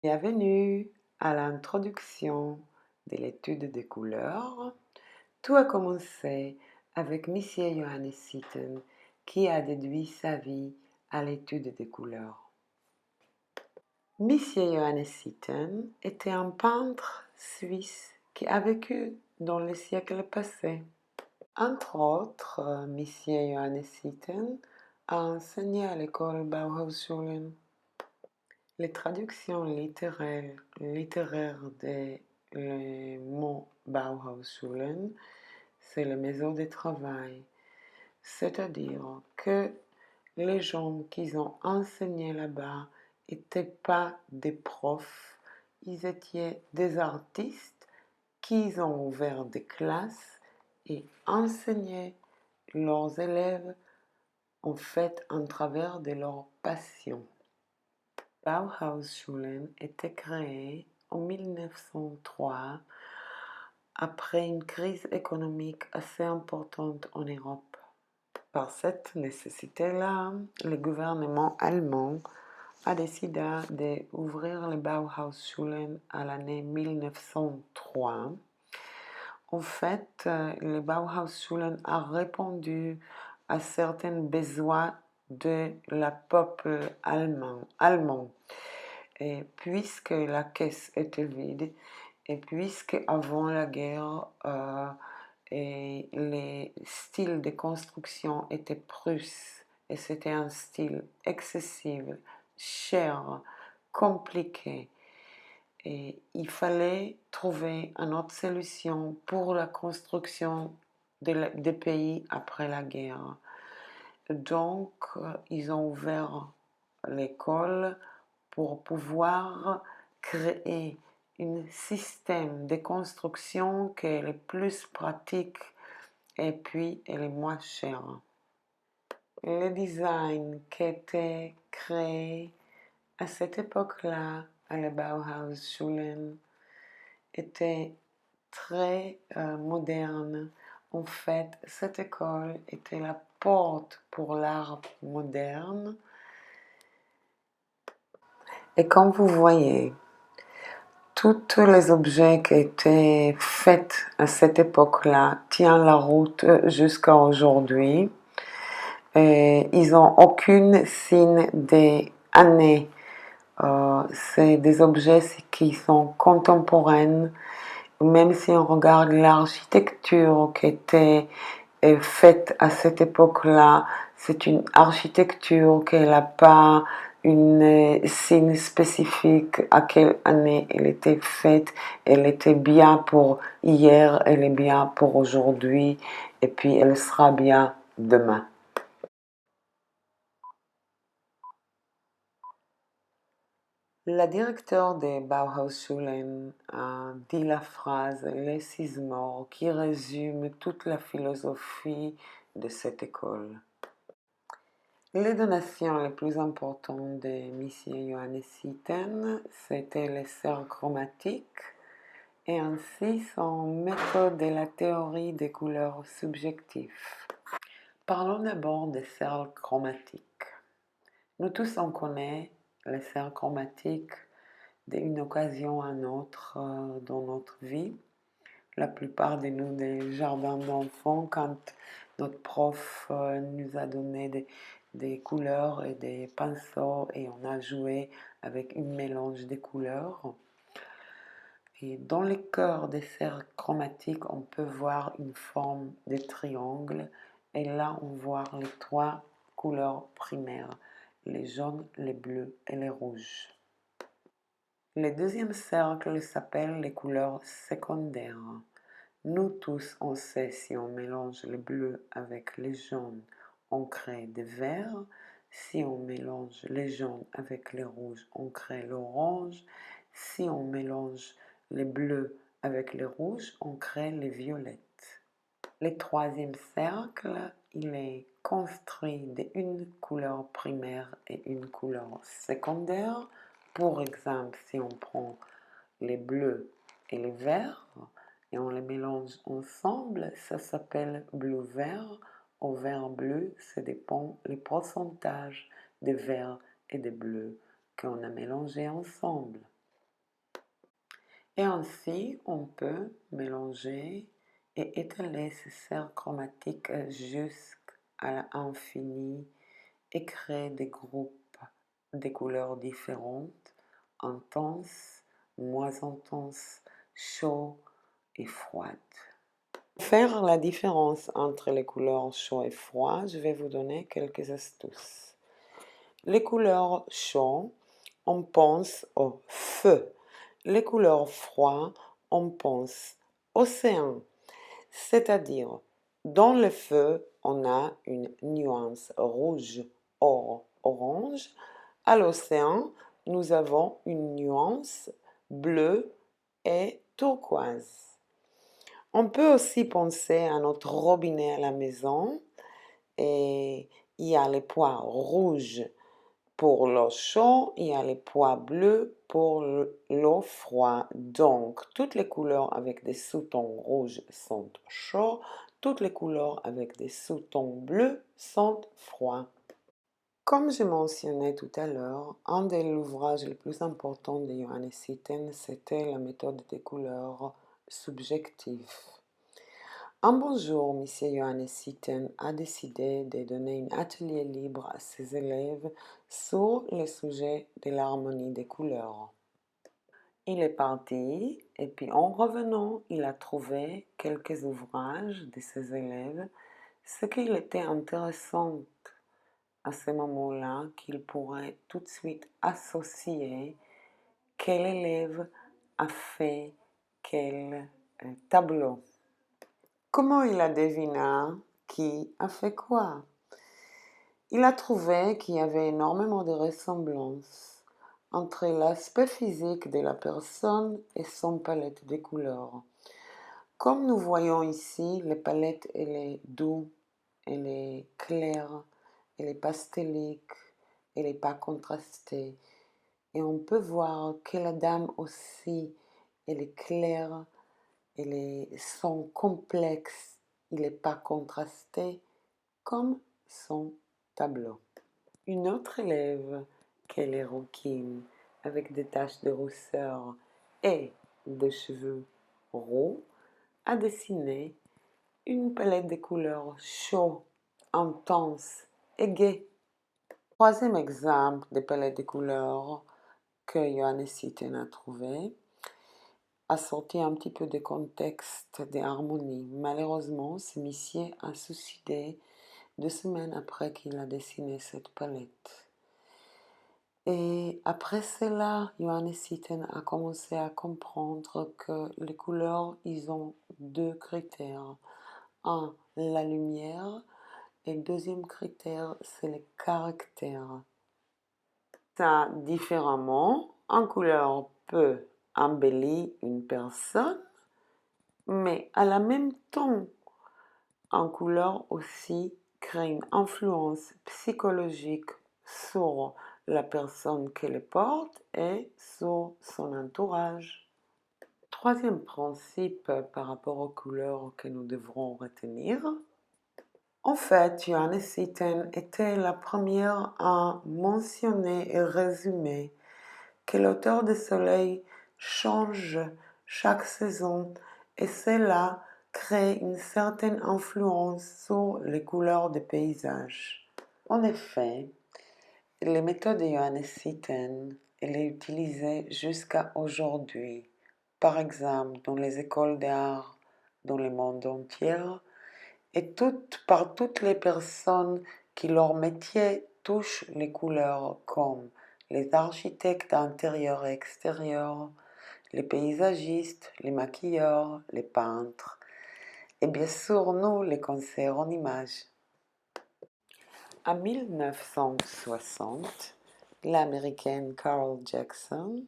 Bienvenue à l'introduction de l'étude des couleurs. Tout a commencé avec Monsieur Johannes Sitten qui a déduit sa vie à l'étude des couleurs. Monsieur Johannes Sitten était un peintre suisse qui a vécu dans les siècles passés. Entre autres, Monsieur Johannes Sitten a enseigné à l'école Bauhausschulen. Les traductions littéraires des mots Bauhausschulen, c'est la maison de travail. C'est-à-dire que les gens qui ont enseigné là-bas n'étaient pas des profs, ils étaient des artistes qui ont ouvert des classes et enseigné leurs élèves en fait en travers de leur passion. Bauhausschulen était créé en 1903 après une crise économique assez importante en Europe. Par cette nécessité-là, le gouvernement allemand a décidé d'ouvrir le Bauhausschulen à l'année 1903. En fait, le Bauhausschulen a répondu à certains besoins de la peuple allemand. Et puisque la caisse était vide, et puisque avant la guerre, et les styles de construction étaient plus, et c'était un style excessif, cher, compliqué, et il fallait trouver une autre solution pour la construction des pays après la guerre. Donc, ils ont ouvert l'école pour pouvoir créer un système de construction qui est le plus pratique et puis est le moins cher. Le design qui était créé à cette époque-là à la Bauhausschulen était très moderne. En fait, cette école était la porte pour l'art moderne. Et comme vous voyez, tous les objets qui étaient faits à cette époque-là tiennent la route jusqu'à aujourd'hui. Ils n'ont aucun signe des années. C'est des objets qui sont contemporains. Même si on regarde l'architecture qui était faite à cette époque-là, c'est une architecture qui n'a pas une signe spécifique à quelle année elle était faite. Elle était bien pour hier, elle est bien pour aujourd'hui, et puis elle sera bien demain. La directeur de Bauhausschulen a dit la phrase Les 6 morts qui résume toute la philosophie de cette école. Les donations les plus importantes de M. Johannes Sitten, c'était les cercles chromatiques et ainsi son méthode de la théorie des couleurs subjectives. Parlons d'abord des cercles chromatiques. Nous tous on connaît les cercles chromatiques d'une occasion à une autre dans notre vie. La plupart de nous des jardins d'enfants, quand notre prof nous a donné des couleurs et des pinceaux et on a joué avec un mélange de couleurs. Et dans le cœur des cercles chromatiques, on peut voir une forme de triangle et là on voit les 3 couleurs primaires, les jaunes, les bleus et les rouges. Le deuxième cercle s'appelle les couleurs secondaires. Nous tous, on sait si on mélange le bleu avec les jaunes, on crée des verts. Si on mélange les jaunes avec les rouges, on crée l'orange. Si on mélange les bleus avec les rouges, on crée les violettes. Le troisième cercle, il est construit d'une couleur primaire et une couleur secondaire. Pour exemple, si on prend les bleus et les verts et on les mélange ensemble, ça s'appelle bleu-vert. Au vert-bleu, ça dépend les pourcentages de vert et de bleu qu'on a mélangés ensemble. Et ainsi, on peut mélanger et étaler ces cercles chromatiques jusqu'à l'infini et créer des groupes de couleurs différentes, intenses, moins intenses, chauds et froides. Pour faire la différence entre les couleurs chauds et froids, je vais vous donner quelques astuces. Les couleurs chaudes, on pense au feu. Les couleurs froides, on pense océan. C'est-à-dire, dans le feu, on a une nuance rouge, or, orange. À l'océan, nous avons une nuance bleu et turquoise. On peut aussi penser à notre robinet à la maison et il y a les pois rouges pour l'eau chaude, il y a les pois bleus pour l'eau froide. Donc, toutes les couleurs avec des sous-tons rouges sont chauds, toutes les couleurs avec des sous-tons bleus sont froids. Comme je mentionnais tout à l'heure, un des ouvrages les plus importants de Johannes Itten, c'était la méthode des couleurs subjectives. Un bon jour, M. Johannes Itten a décidé de donner un atelier libre à ses élèves sur le sujet de l'harmonie des couleurs. Il est parti et puis en revenant, il a trouvé quelques ouvrages de ses élèves, ce qu'il était intéressant à ce moment-là qu'il pourrait tout de suite associer quel élève a fait quel tableau. Comment il a deviné qui a fait quoi? Il a trouvé qu'il y avait énormément de ressemblances entre l'aspect physique de la personne et son palette de couleurs. Comme nous voyons ici, la palette elle est douce, elle est claire, elle est pastellique, elle n'est pas contrastée. Et on peut voir que la dame aussi, elle est claire, son complexe, il n'est pas contrasté comme son tableau. Une autre élève, qu'elle est rouquine, avec des taches de rousseur et des cheveux roux, a dessiné une palette de couleurs chaudes, intenses et gaies. Troisième exemple de palette de couleurs que Johannes Itten a trouvé, a sorti un petit peu de contexte de harmonie. Malheureusement, ce monsieur a suicidé 2 semaines après qu'il a dessiné cette palette. Et après cela, Johannes Itten a commencé à comprendre que les couleurs, ils ont 2 critères. Un, la lumière, et le deuxième critère, c'est le caractère. Ça, différemment, une couleur peut embellir une personne, mais à la même temps, une couleur aussi crée une influence psychologique sur la personne qui le porte et sur son entourage. Troisième principe par rapport aux couleurs que nous devrons retenir. En fait, Johannes Itten était la première à mentionner et résumer que l'auteur du soleil change chaque saison et cela crée une certaine influence sur les couleurs des paysages. En effet, les méthodes de Johannes Itten, elle est utilisée jusqu'à aujourd'hui. Par exemple, dans les écoles d'art dans le monde entier, et par toutes les personnes qui leur métier touche les couleurs, comme les architectes intérieurs et extérieurs, les paysagistes, les maquilleurs, les peintres, et bien sûr nous, les concerts en images. En 1960, l'américaine Carol Jackson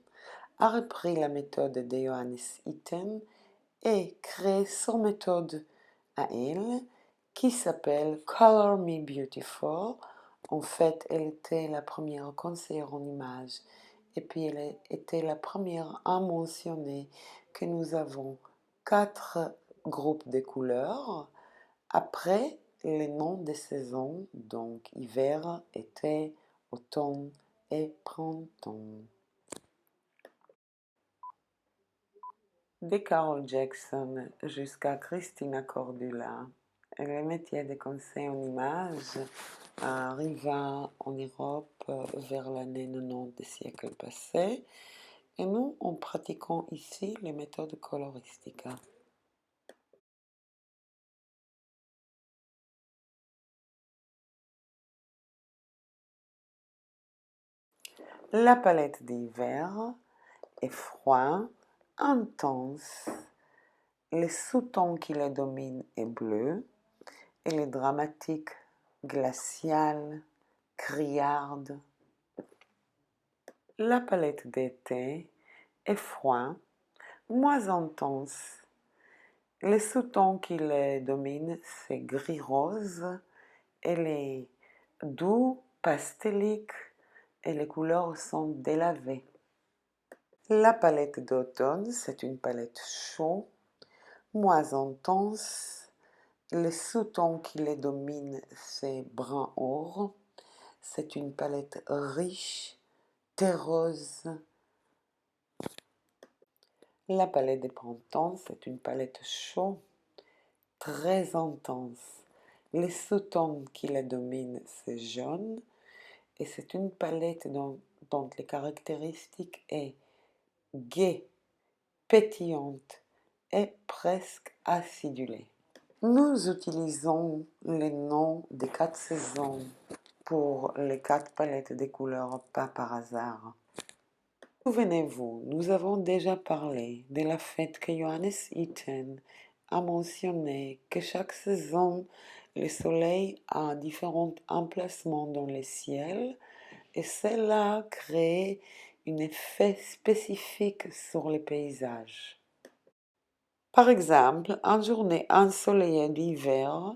a repris la méthode de Johannes Itten et créé son méthode à elle, qui s'appelle Color Me Beautiful. En fait, elle était la première conseillère en images et puis elle était la première à mentionner que nous avons 4 groupes de couleurs après les noms des saisons, donc hiver, été, automne et printemps. de Carol Jackson jusqu'à Christina Cordula. Le métier de conseil en images arriva en Europe vers l'année 90 des siècles passés et nous, en pratiquons ici les méthodes coloristiques. La palette d'hiver est froid, intense, les sous-tons qui la dominent est bleu, elle est dramatique, glaciale, criarde. La palette d'été est froid, moins intense. Les sous-tons qui les dominent, c'est gris-rose, elle est doux, pastellique et les couleurs sont délavées. La palette d'automne, c'est une palette chaude, moins intense. Les sous-tons qui les dominent, c'est brun or. C'est une palette riche, terreuse. La palette des printemps, c'est une palette chaude, très intense. Les sous-tons qui la dominent, c'est jaune. Et c'est une palette dont les caractéristiques est gaie, pétillante et presque acidulée. Nous utilisons les noms des 4 saisons pour les 4 palettes de couleurs, pas par hasard. Souvenez-vous, nous avons déjà parlé de la fête que Johannes Itten a mentionné que chaque saison, le soleil a différents emplacements dans le ciel et cela crée un effet spécifique sur les paysages. Par exemple, en journée ensoleillée d'hiver,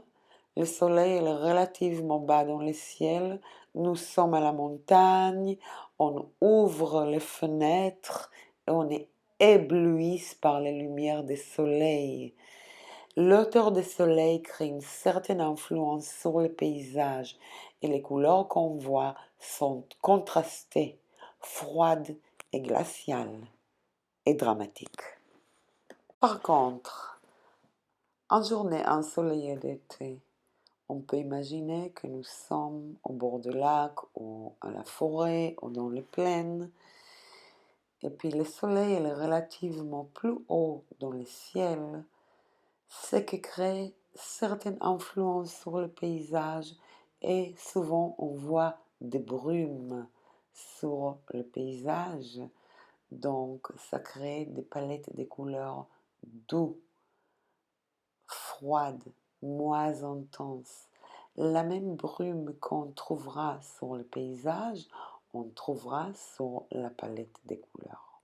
le soleil est relativement bas dans le ciel, nous sommes à la montagne, on ouvre les fenêtres et on est ébloui par les lumières du soleil. L'auteur du soleil crée une certaine influence sur le paysage et les couleurs qu'on voit sont contrastées, froides et glaciales et dramatiques. Par contre, en journée ensoleillée d'été, on peut imaginer que nous sommes au bord du lac ou à la forêt ou dans les plaines. Et puis le soleil est relativement plus haut dans le ciel, ce qui crée certaines influences sur le paysage et souvent on voit des brumes sur le paysage. Donc ça crée des palettes de couleurs douces, froides, moins intenses. La même brume qu'on trouvera sur le paysage, on trouvera sur la palette des couleurs.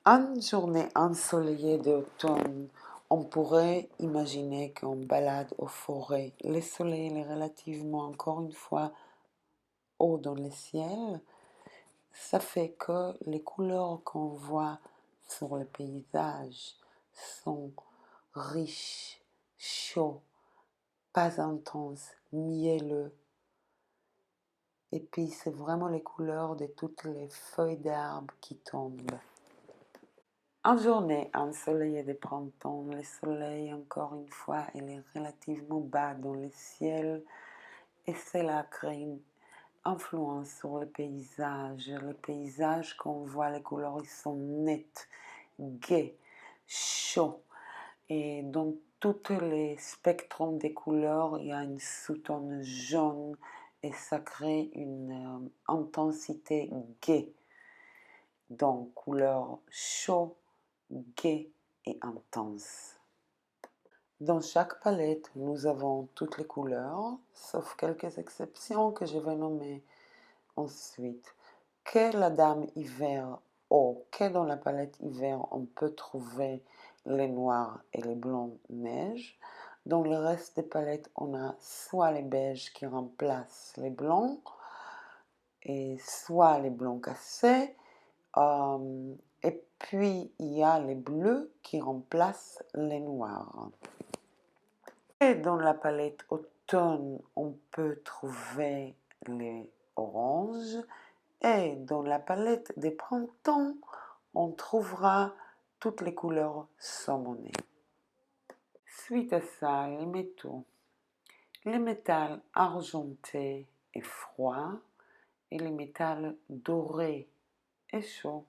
En journée ensoleillée d'automne, on pourrait imaginer qu'on balade aux forêts. Le soleil est relativement, encore une fois, haut dans le ciel. Ça fait que les couleurs qu'on voit sur le paysage sont riches, chauds, pas intenses, mielleux. Et puis c'est vraiment les couleurs de toutes les feuilles d'arbres qui tombent. En journée ensoleillée de printemps, le soleil, encore une fois, il est relativement bas dans le ciel et cela crée une influence sur le paysage. Les paysages qu'on voit, les couleurs, ils sont nets, gais, chauds. Et dans tous les spectres des couleurs, il y a une sous-tone jaune et ça crée une intensité gaie. Donc, couleur chaud, gai et intense. Dans chaque palette, nous avons toutes les couleurs, sauf quelques exceptions que je vais nommer ensuite. Que la dame hiver ou que dans la palette hiver, on peut trouver les noirs et les blancs neige. Dans le reste des palettes, on a soit les beiges qui remplacent les blancs, et soit les blancs cassés, et puis il y a les bleus qui remplacent les noirs. Et dans la palette automne, on peut trouver les oranges. Et dans la palette des printemps, on trouvera toutes les couleurs saumonées. Suite à ça, les métaux. Les métals argentés et froids et les métals dorés et chauds.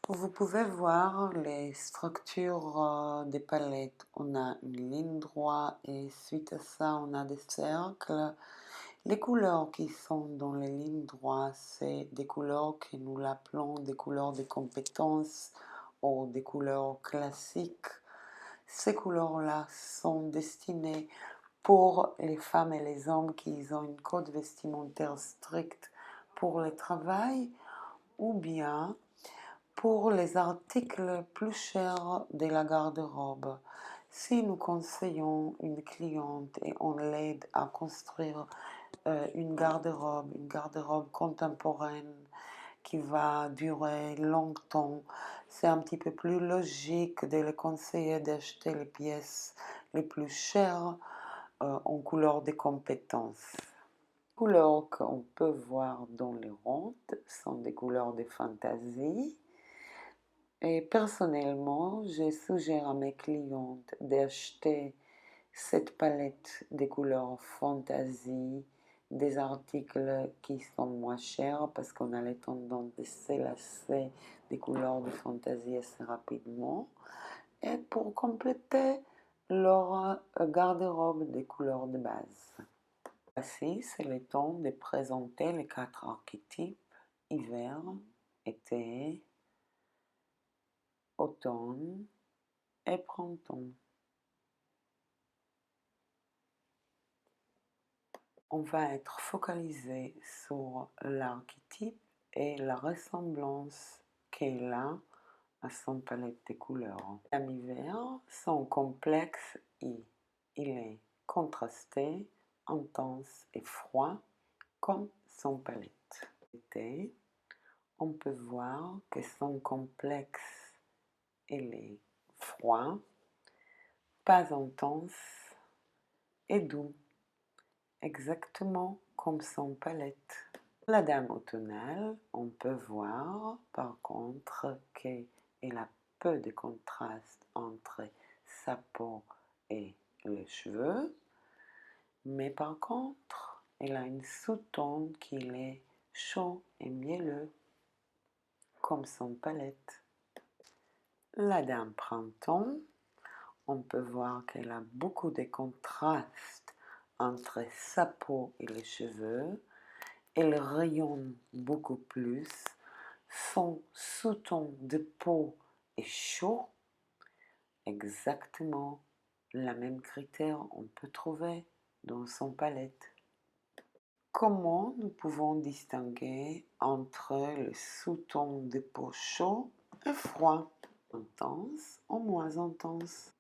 Vous pouvez voir les structures des palettes. On a une ligne droite et suite à ça, on a des cercles. Les couleurs qui sont dans les lignes droites, c'est des couleurs que nous l'appelons des couleurs de compétences ou des couleurs classiques. Ces couleurs-là sont destinées pour les femmes et les hommes qui ont une code vestimentaire stricte pour le travail ou bien pour les articles plus chers de la garde-robe. Si nous conseillons une cliente et on l'aide à construire une garde-robe contemporaine qui va durer longtemps, c'est un petit peu plus logique de le conseiller d'acheter les pièces les plus chères en couleur de compétences. Les couleurs qu'on peut voir dans les rondes sont des couleurs de fantaisie. Et personnellement, je suggère à mes clientes d'acheter cette palette des couleurs fantaisie, des articles qui sont moins chers parce qu'on a les tendance de se lasser des couleurs de fantaisie assez rapidement. Et pour compléter leur garde-robe des couleurs de base. Voici, c'est le temps de présenter les 4 archétypes: hiver, été, automne et printemps. On va être focalisé sur l'archétype et la ressemblance qu'elle a à son palette de couleurs. L'hiver, son complexe il est contrasté, intense et froid comme son palette. L'été, on peut voir que son complexe il est froid, pas intense et doux, exactement comme son palette. La dame automnale, on peut voir par contre qu'elle a peu de contraste entre sa peau et les cheveux, mais par contre, elle a une sous-tone qui est chaud et mielleux, comme son palette. La dame printemps, on peut voir qu'elle a beaucoup de contrastes entre sa peau et les cheveux. Elle rayonne beaucoup plus. Son sous-ton de peau est chaud. Exactement la même critère on peut trouver dans son palette. Comment nous pouvons distinguer entre le sous-ton de peau chaud et froid, intense ou moins intense?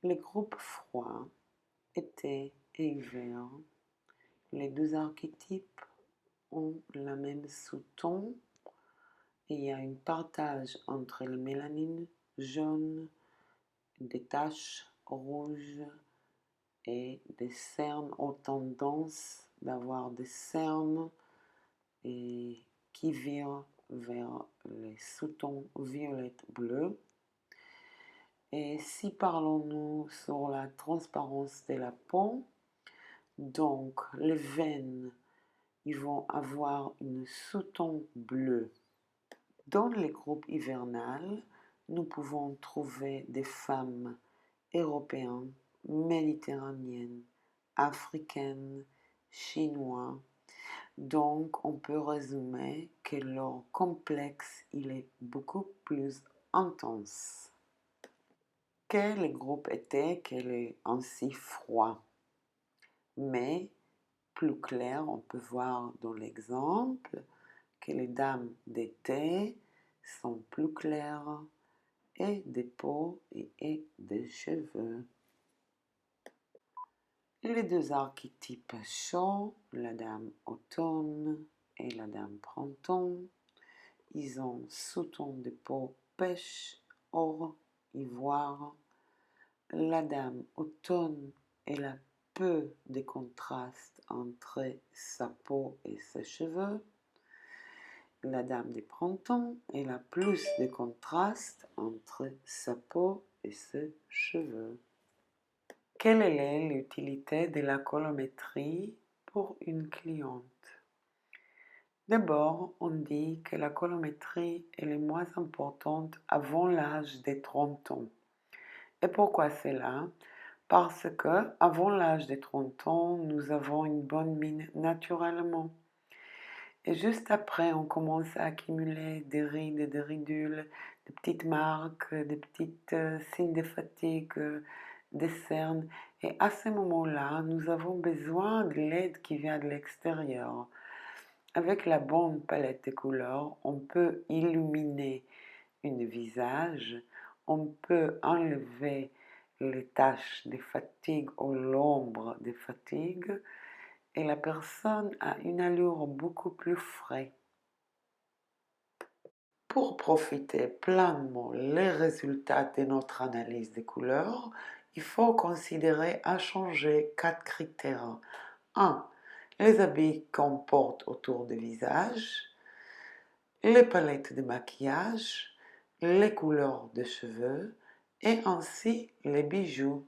Les groupes froids, été et hiver, les deux archétypes ont la même sous-ton et il y a un partage entre les mélanines jaunes, des taches rouges et des cernes ont tendance d'avoir des cernes et qui virent vers les sous-tons violette-bleu. Et si parlons-nous sur la transparence de la peau, donc les veines ils vont avoir une sous-ton bleu. Dans les groupes hivernales, nous pouvons trouver des femmes européennes, méditerranéennes, africaines, chinoises. Donc, on peut résumer que leur complexe il est beaucoup plus intense. Que le groupe était qu'elle est ainsi froid, mais plus clair, on peut voir dans l'exemple que les dames d'été sont plus claires et des peaux et des cheveux. Les deux archétypes chauds, la dame automne et la dame printemps, ils ont sous-ton de peau pêche, or, ivoire. La dame automne, elle a peu de contraste entre sa peau et ses cheveux. la dame des printemps, elle a plus de contraste entre sa peau et ses cheveux. Quelle est l'utilité de la colorimétrie pour une cliente? D'abord, on dit que la colorimétrie est la moins importante avant l'âge des 30 ans. Et pourquoi cela? Parce que avant l'âge des 30 ans, nous avons une bonne mine naturellement. Et juste après, on commence à accumuler des rides, des ridules, des petites marques, des petites signes de fatigue, des cernes. Et à ce moment-là, nous avons besoin de l'aide qui vient de l'extérieur. Avec la bonne palette de couleurs, on peut illuminer un visage, on peut enlever les taches de fatigue ou l'ombre de fatigue et la personne a une allure beaucoup plus fraîche. Pour profiter pleinement les résultats de notre analyse des couleurs, il faut considérer à changer 4 critères. 1. Les habits qu'on porte autour du visage, les palettes de maquillage, les couleurs de cheveux et ainsi les bijoux